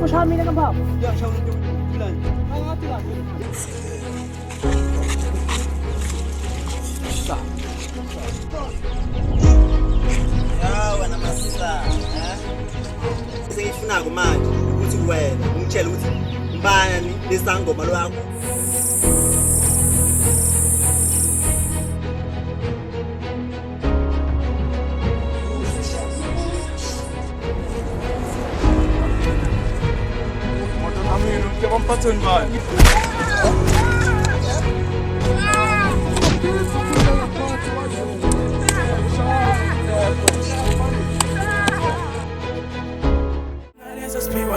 po siya amin na ba? Ya, siya ulit yung ulan. Ang ato lang. Yawa namasisa, sengifunako manje ukuthi wena ungitshela ukuthi ngibani lesangoma lwakho.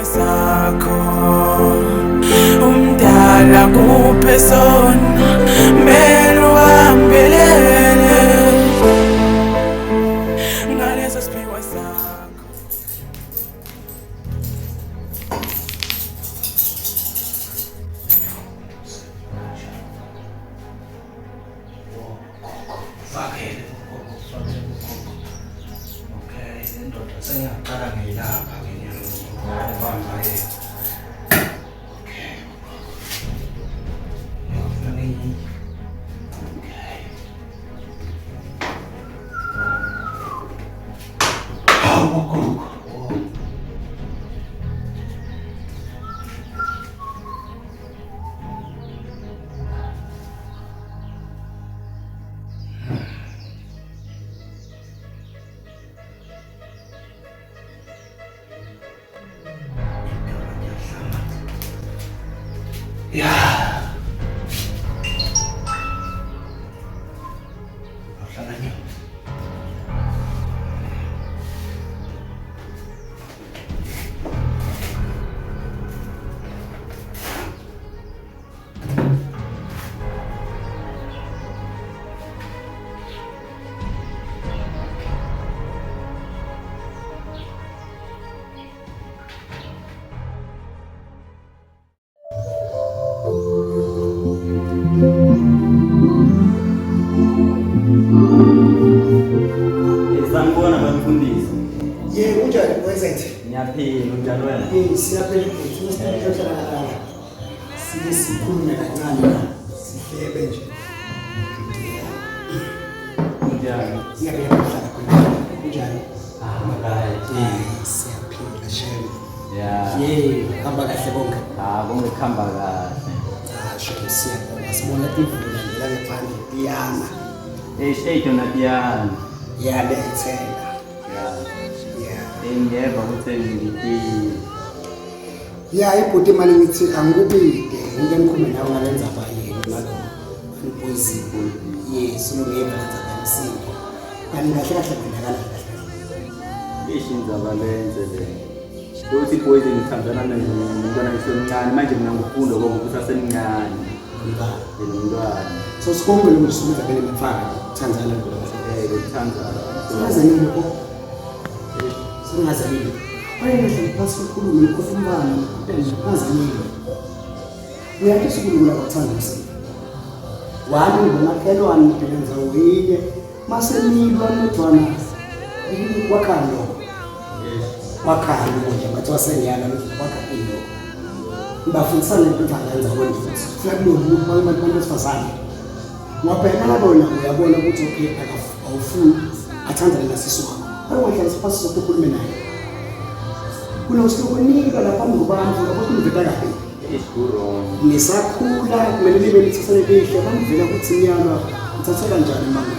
Sakho umdala kuphe sona melo ambelele ngaleso siphiwo sakho. Fakele okay indoda sengiyaqala ngiyilapha ngiyabamba okay yeah. Sanibona bamfundisi. Yebo unjani mfowethu? Ngiyaphila unjani wena? Siyaphila mfowethu. Masihlala sike sikhulume kancane sihlebe nje. Unjani? Siyaphila khona. Unjani? Makaya. Siyaphila shame. Yeah. Hamba kahle bonke. Bonke kuhamba kahle. Shame siyabona. Sibona imvula nje la ngaphandle iyana. Yona piyana. Yabethela. Ngiyeva ukuthi ngidile. Ibhuti mali ngithi angikubide ngike ngikhulume nawe ngalenza bayini nalo poison yes ngiyeva lenza kamsiko kanti kahle kahle kwendakala kahle Ishinza balenze le uthi poison ngithandana nomntwana ngisemncane manje mina ngifunda ngoba usasemncane umntwana so sikhombele ukuthi suka vele ngifaka Tanzania Tanzania singazalile wayena phasi ukukhuluma ukufumbana ngazalile uyathi sikulula kwathanda umsini wami ngomakhelwane ngibenza uyike masemilwa nodwana wakhalo nje bathi wasengiyala wakhalo bafundisana into abenza konke futhi abantu besifazane ngapha bona uyabona ukuthi okay awufuni athandane nasisuka ayiwahle sipasi sokukhuluma naye kunokunika lapha ngobantu abakunivela kahle nisakhula kumele libe lithasane lihle bangivela ukuthi nyalo uthathe kanjani mama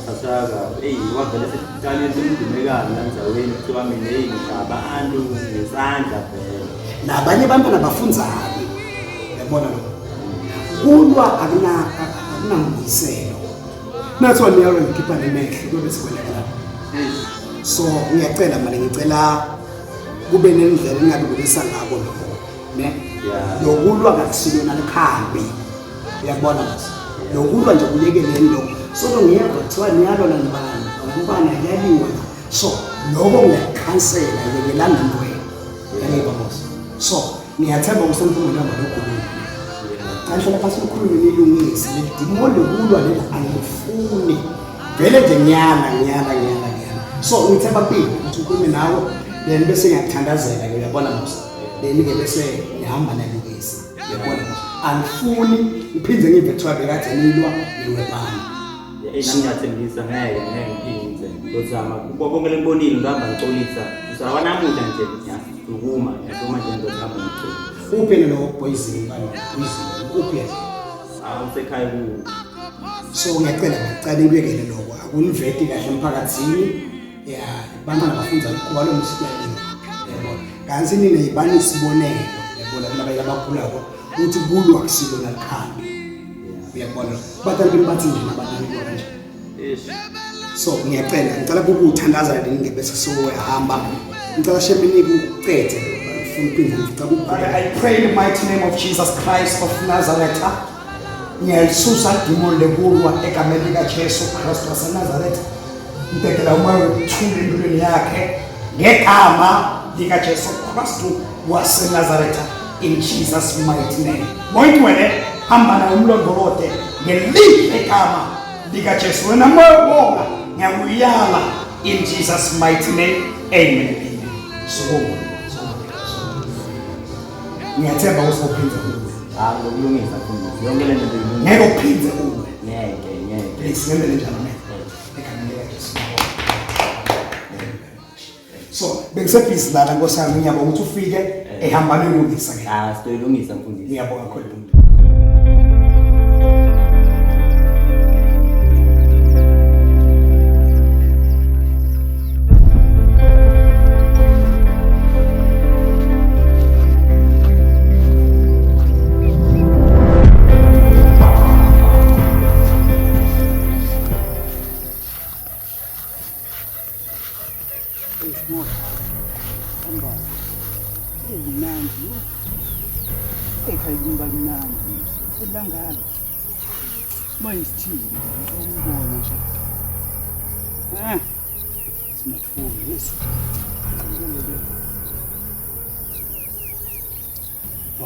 Sasaka wavele sesiqale semdumekana landzaweni kuthiwa mina abantu ngesandla phela nabanye abantu nabafundzani yabona lo kulwa akunambuyiselo nathi waniyalo ngikhipha nemehlo kube sikweleka so ngiyacela manje ngicela kube nendlela engabe kulisa ngabo lokho ne lokulwa kakusilo nalikhambi uyabona mase lokulwa nje kuyeke lento so ngiyeva kuthiwa niyalo nabani ngubani yaliwa so lokho ngiyakhansela yekelana ntoyini yaleba boss so niyathemba usemphumela ngalokho Angisho phasi ukukhuluma nilungise lidimo lokulwa leli angifuni vele nje nyana so ngithemba phela ukuthi ukhulume nawe then bese ngiyakuthandazela ke uyabona mos then ke bese ngihamba nalukisa yabona angifuni ngiphinde ngive kuthiwa bekade nilwa niwebani ngiyathembisa ngeke ngiphinde ngizama konke lembonile ngihamba ngicolisa usawanamuhla nje ngiyasukuma nje ngizama ngicela uphele lo poison bani uphe awusekhaya ku so ngiyacela ngicela ibekele lokho akuniveti kahle emphakathini ya bantwana bafunda kuba lo msiyeni yabona kanti nina yibani isibonelo yabona labayila bakhulako ukuthi kulwa kusilo nalikhanda uyabona batantwana bathi nje nabantu kanje so ngicela ukuthandaza ndinge bese sohamba ngicela shemini kucethe I pray in the mighty name of Jesus Christ of Nazareth. Ngiyayisusa demon lekulwa egameni lika Jesu Kristu waseNazaretha. Ngibekela umoya wokuthula empilweni yakhe ngegama lika Jesu Kristu waseNazaretha in Jesus mighty name. Moyini wena hamba na umlondolote ngelizwi egama lika Jesu wena moya wonga ngiyakuyala in Jesus mighty name. Amen. So ngiyathemba usiphinze ngokulungisa futhi yonke lento ngeke uphinze uwe ngeke please ngembele njalo ekhangela Jesu so bengisebhizi lana nkosami ngiyabonga ukuthi ufike ehamba nolungisa ke sitoyilungisa mfundisi ngiyabonga kakhulu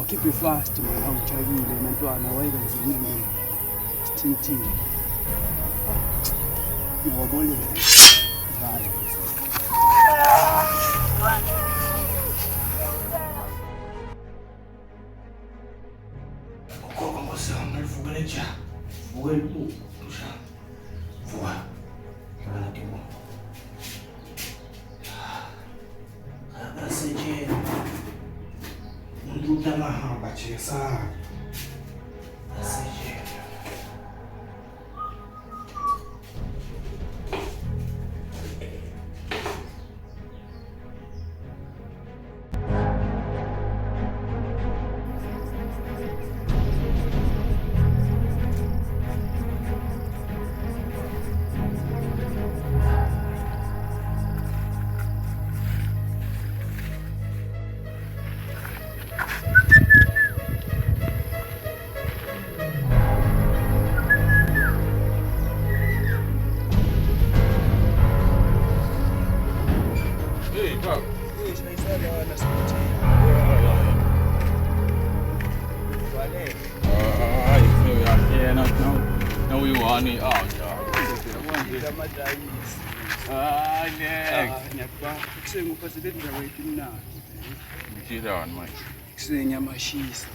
keep you fast man awujabule mntwana wayenza iningi sithintini ngiyabona bye Koko ngosama livukele nja vukele usha vuka kana tibo abaseje Nduta mahamba chesa. Aseje. Mashisa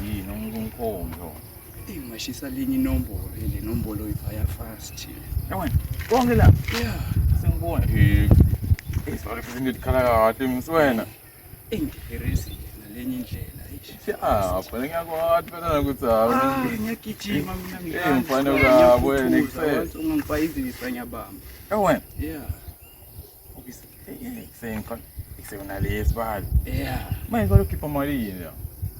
yini umkhombo mashisa linye inombolo le nombolo ivaya fast yawena konke la yeah sengibona sorry for ngikhala kahle mswena engirisi nalenye indlela phela ngiyakwathi phela ukuthi ngiyagijima mina mfana kwabo wena ekuseni ungangifayizisa ngiyabamba yawena yeah obisi Ikuseyona lesibali. Yeah. Manje kwalokhipha malini la.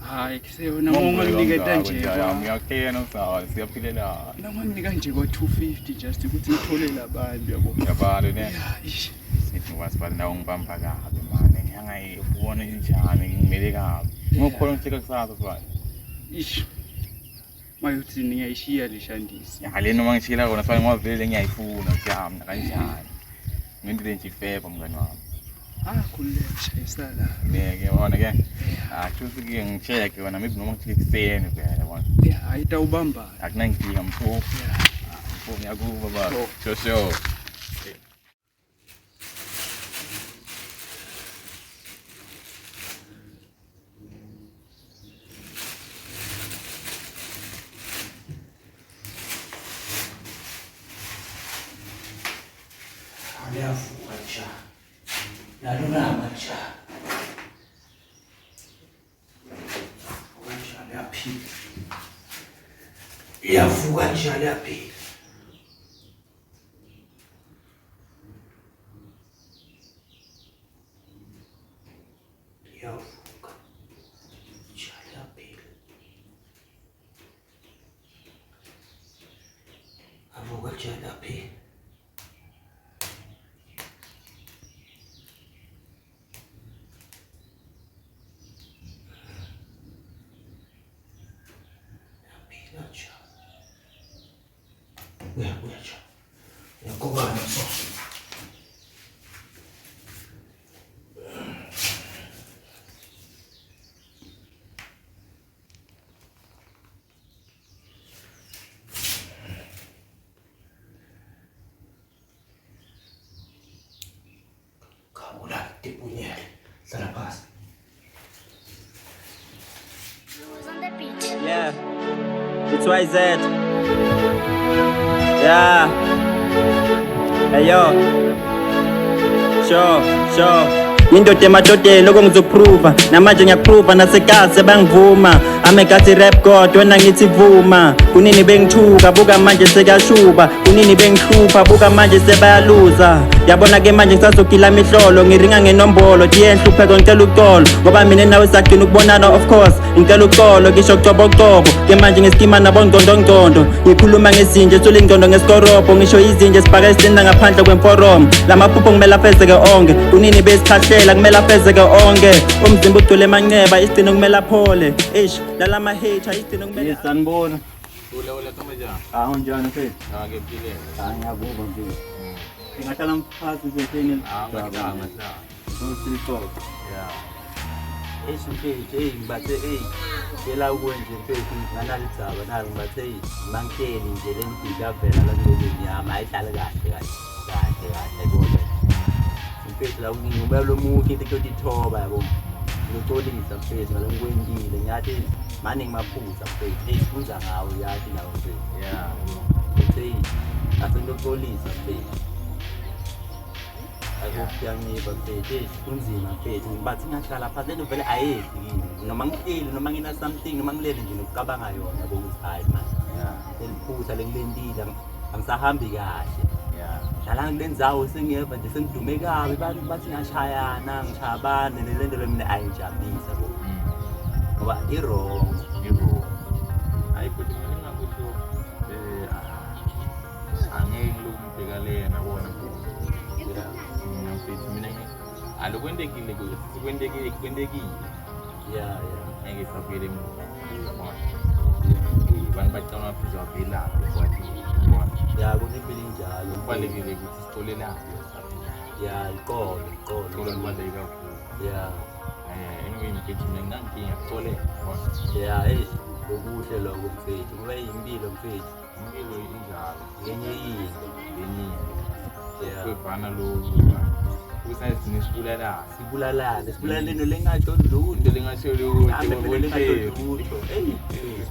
Hayi kuseyona ngonginiketa nje. Ngiyakhena usawa siyaphilela. Nanginika nje kwa 250 just ukuthi ngithole labantu yabo. Yabantu ne. Yeah, ish. Sithi wasibali nawo ngibamba kabi manje. Ngiyangayibona njani ngimele kabi. Ngokholwa ngifika kusasa sibali. Ish. Mayuthi ngiyayishiya lishandisi. Ya le noma ngishila kona fanele ngwavele ngiyayifuna kuyamna kanjani. Ngento le nje ifeba mngani wami. Khuleka isala. Ngeke yabona ke. Chuthi ke ngicheck wena maybe noma ngifike kuseni phela yabona. Yeah, ayitawubamba. Akunangifika mfo. Mfo ngiyakuba baba. Shosho. Alulama njalo. Kanjalo yaphila. Iyavuka njalo yaphila. Iyavuka njalo yaphila. Avuka njalo yaphila. Uya cha. Yakubana so. Kamu dah tipunya. Salah pas. Yeah, it's YZ. Yeah. Hey yo. Sure. Indoda emadodeni lokho ngizokuprova namanje ngiyaprova nasekase bangivuma amekati rap god wena ngithi vuma kunini bengithuka buka manje sekashuba kunini bengihlupha buka manje sebayaluza yabona ke manje ngisazogila imihlolo ngiringa ngenombolo diyenhlupheko ngicela uxolo ngoba mina nawe sagcina ukubonana of course ngicela uxolo ngisho kucobocobo ke manje ngesikima nabo ngqondo ngikhuluma ngezinje ethola ingqondo ngesikorobo ngisho izinje sibhaka esinda ngaphandle kwemporomo lamaphupho ngimela fezeke onke kunini besikhahle kumela fezeke onke umzimba ugcwele manxeba isidino kumela phole lala mahater isidino kumela sanibona Ule kama jana. unjani mfethu Ngepile. ngiyabuka mfethu ngingahlala mphakathi mfethu Ngakanga. uSilixoxo Yeah. mfethu ngibathe ngela ukwenze mfethu nganali dzaba nalo ngibathe mangihleli nje lengibika vela la ngokunyama ayihlale kahle kodwa mfethu la ngingumelo muki into kutithoba yabo ngixolisa mfethu ngalo ngikwendile ngathi manje ngimaphuza mfethu sifunza ngawo yathi nawo mfethu Yeah. mfethu asendoxolisa mfethu akufyangiba mfethu kunzima mfethu ngibathi ngahlala phansi lento vele ayedli yini noma ngihleli noma ngina something noma ngilele nje nokucabanga yona bokuthi hayi manje eliphutha lengilendile angisahambi kahle dala ngilenzawo sengiyeva nje sengidume kabi abantu bathi ngashayana ngichabane lento mina ayijabulisa bo ngoba wrong Hayi futhi mina ngakusho angeke lokumbhekale nabona mfethu mina alokwendekile kwendekile yeah ngeke sabile yabona abantu bacana phuza phela kwathi ya kunempilo njalo kubalekile ukuthi sithole lapho ya iqolo kubaleka kakhulu ya anyway mfethu mina nginankinga sithole ya okuhle lokho mfethu kube yimpilo mfethu impilo injalo ngenye into yeah kwebhana lo kusayithi sibulalane lento lengatsho lutho into lengasho lutho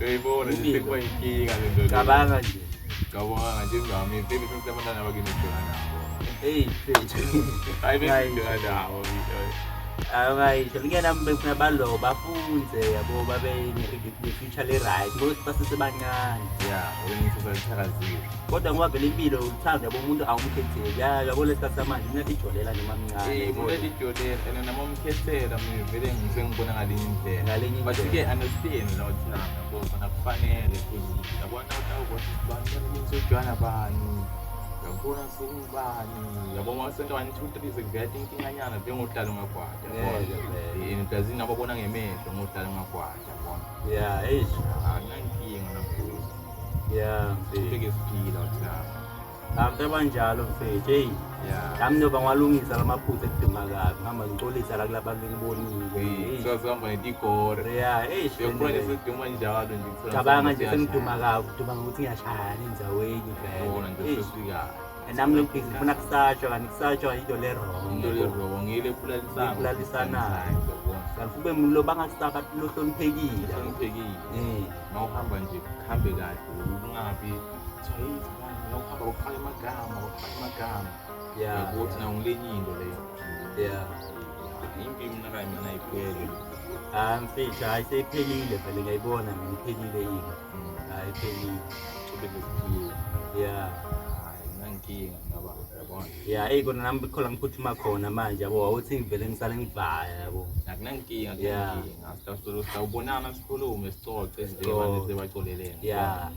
uyayibona nje kuba inkinga lento cabanga nje ngabona nje ngami phela sesibonana bakini njalo mfethu hayi bengidala nabo awayisho lingenambe balo bafunze yabo babe ne-future le-right ngokuthi basesebancane wengisesayithakazile kodwa ngoba vele impilo uthando yabo umuntu awumkhetheli yabo lesikhathi samanje mina ijolela noma mncane umuntu elijolela and noma umkhethela mina vele ngibona ngalinye indlela but ke understand la uthina ngoba kufanele ukuthi yabona ukuthi abantu benizojwana bani yabona sokubani yabo masento 1 2 3 sekuvela inkinganyana bengohlala ngagwada yini blazini ababona ngemehlo ngohlala ngagwada yabona anankinga nakho beke siphila uthina banjalo mfethu nami noba ngwalungisa lamaphutha ekuduma kabi ngihamba ngixolisa la kulabantu engibonile sihamba netikore yokubona sesiduma njalo nje cabanga nje sengiduma kabi kuduma ngokuthi ngiyashayana endzaweni vele nami lokubhizi ngifuna kusatshwa kanti kusatshwa into le-wrong ngile kulalisana kanti ube muntu lo bangasaka lohloniphekile nawuhamba nje kuhambe kahle ungabi ngiyawuhamba uqala amagama Yeah. ukuthi na ungilenye into leyo. Yeah. Impi mina kanye mina iphele. Mfethu hayi seyiphelile vele ngiyayibona mina iphelile yini. Hayi iphelile. Ube lesikhiwe. Yeah. Hayi nankinga ngaba yabona. Yeah, kona nami khona ngiphuthuma khona manje yabo awuthi ngivele ngisale ngivaya yabo. Akunankinga Yeah. nginkinga. Sawubonana sikhulume sicoce izindaba sebacolelene. Yeah.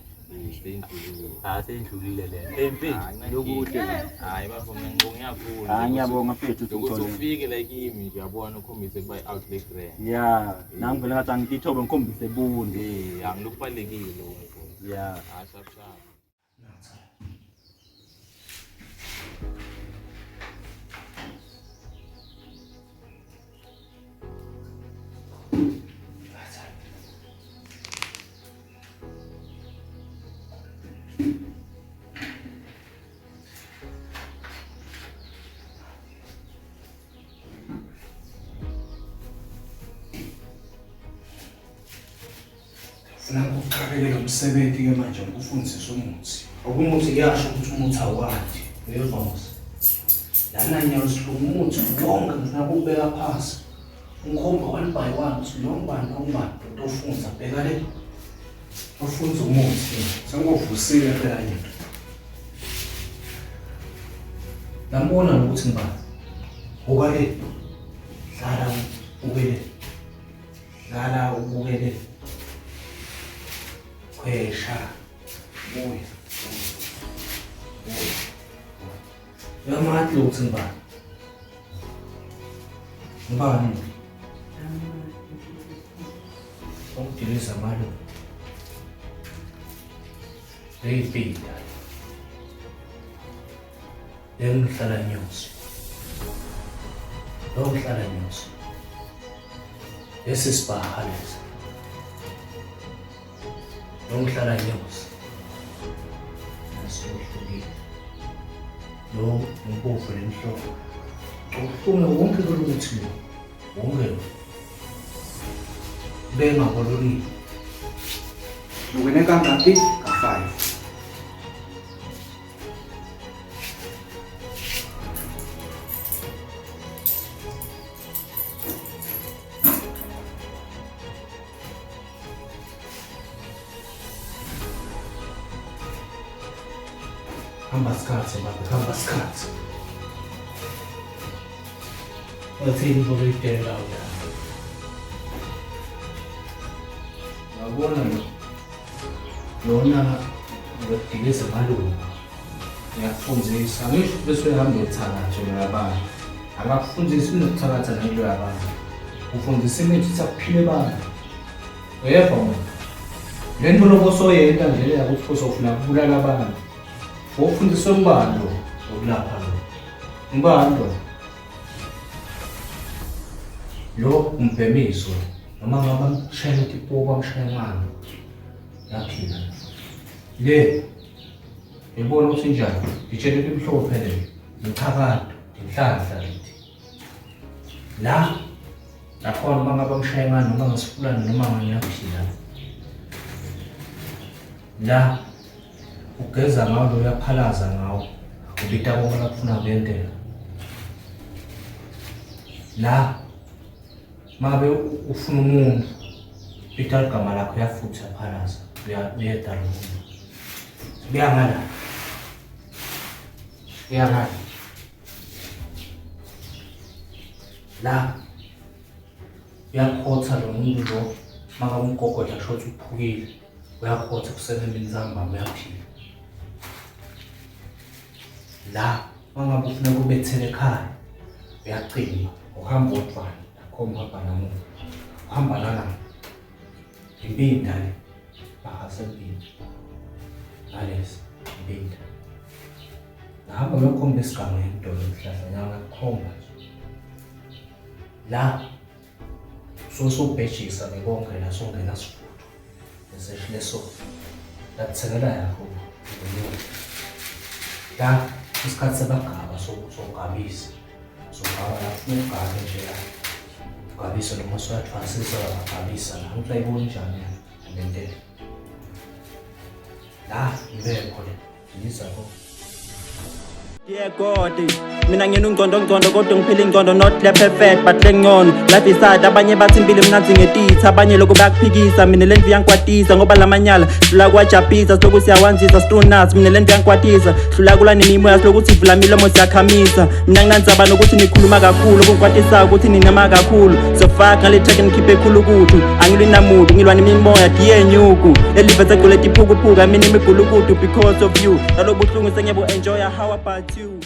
Sendlulile le. Mfethu lokuhle. Hayi bafo ngiyabonga. Hayi ngiyabonga mfethu ukuthi ufike la kimi uyabona ukhombise kuba i-outlet grand. Yeah, nami vele ngathi angitithobe ngikhombise bunde. Angilubalekile lokho. Yeah. Ashapshap. Nangu uqhakekela umsebenzi ke manje ngikufundisa umuthi. Okumuthi kuyasho ukuthi umuthi awukade. Uyezwa mos. Lana nyawo sihlungu umuthi wonke ngifuna ukubeka phansi. Ngikhomba one by one ukuthi nombani ofunza bheka le. Ofunza umuthi. Senguvusile phela nje. Nambona ukuthi ngibani. Ukale. Dlala ubukele. Kwesha. Buya. Yamathi ukuthi ngibani. Ngibani. Ongidilisa malo. Eyipita. Ngihlala nyosi. Ngihlala nyosi. Ese sibaha lesa. Ngihlala nyosi. Nasihlukile. Lo ngibophe lenhloko. Ufuna wonke ukuthi wonke. Benga koloni. Ungene kangaphi? Ka5. Hamba sikhathi. Wathini ukuyitela la. Ngabona lona ngidilise malunga. Ngiyafundisa ngisho bese uhamba ethakatha nabanye. Akafundisi nokuthakatha nalo yabanye. Ufundisa imithi sakuphile bani. Uyepha manje. Lento lokusoyenta nje yakuthi usofuna ukubulala abantu. Ufundisa umbando okulapha lo. Umbando. Lo umbhemiso noma ngaba mshaya ipopa mshaya manje. Yaphila. Le ngibona ukuthi njani. Ngitshela imhlophe le. Ngichakade, ngihlahla lithi. La nakhona uma ngaba mshaya manje noma ngasifulana noma ngiyaphila. La ugeza ngawo uyaphalaza ngawo ubita konke lakufuna kuyentela la mabe ufuna umuntu bita igama lakho uyafutha phalaza uyedala umuntu buyangala la uyakhotha lo muntu lo maka umgogodla shothi uphukile uyakhotha kusebenza inzamba uyaphila la mangabe ufuna kubethele ekhaya uyacima uhamba odwana nakhomba banamu uhamba lana impinda le bahasebini nalesi impinda nahamba uyokhomba isigaba ngedolo emhlahla nyanga kukhomba la sobhejisa ngekonke la songena sifutho esehle so lathekela yakho la isikhathi sebagaba sokugabisa sogaba lapho ugabe nje la ugabisa noma soyathwasisa agabisa la ukuthi ayibona njani lento la ibekho le yizakho Dear God, mina ngiyena ungcondo kodwa ngiphila ingcondo not le perfect but le ngcono. Life is sad, abanye bathi impilo mnanzi ngetitha, abanye lokhu bayakuphikisa, mina le ndlu yangikwatisa ngoba lamanyala hlula kwajabhisa, siloku siyawanzisa stronuts, mina le ndlu yangikwatisa hlula kula nemimoya silokuthi vula milomo siyakhamisa. Mina nginandzaba nokuthi nikhuluma kakhulu, okungikwatisa ukuthi ninama kakhulu, so fuck ngale track ngikhiphe khulu kuthu, angilwi namuntu ngilwa nemimoya diye nyuku, elive segcwele tiphukuphuka mina imigulukudu because of you, nalobu buhlungu sengiyabu enjoy. How about you?